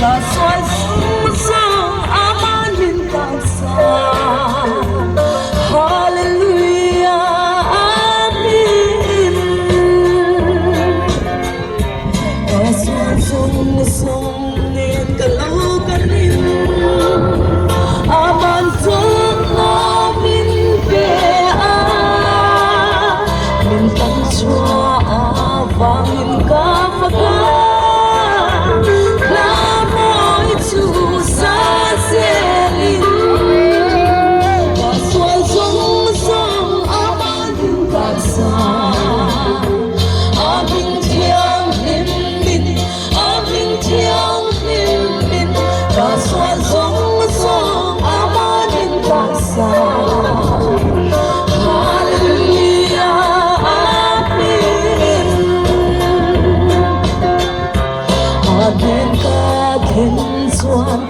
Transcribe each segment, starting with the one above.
Kasway sumusang amanin tansa. Hallelujah, amin. Kasway sumusang niyan kaluganin. Aman tung namin kaya mintang chua avangin ka pagka.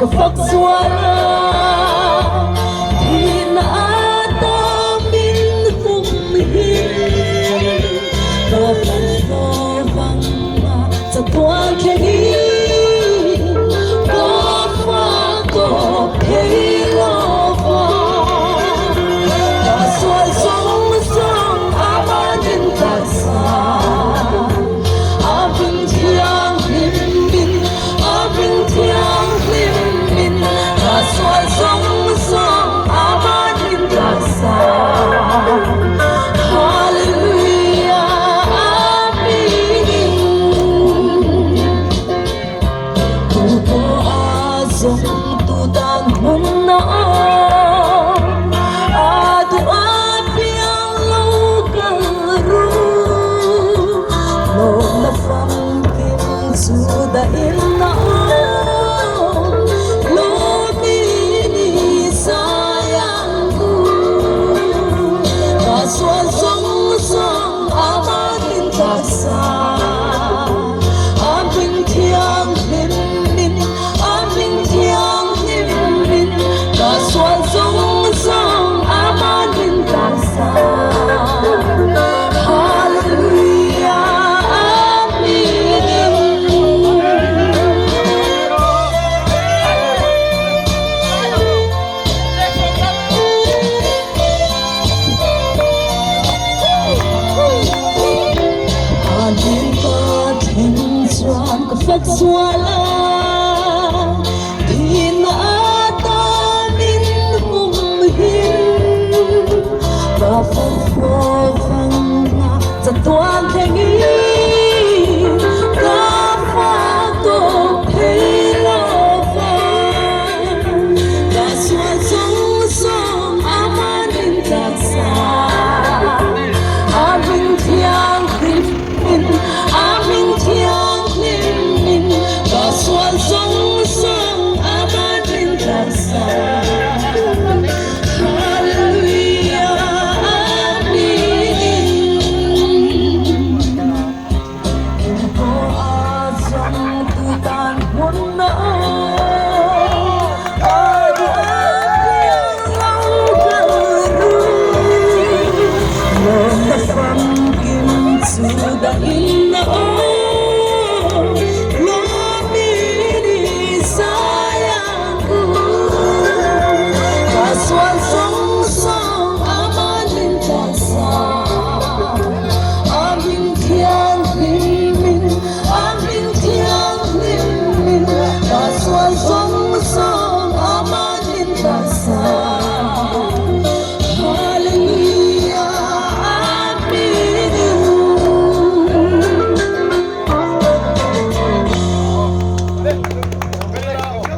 Ka fagswala di na atamin kumihin kapag sa tuwang kagin kapag ko kailawa kaswal song amanin tagsa abing tiyang himbing abing tiyang Kaswal song amanin tagsa. Hallelujah, amin. Tuto azong tudan muna adu api ang lugaru lo na famkin sudain na fagswala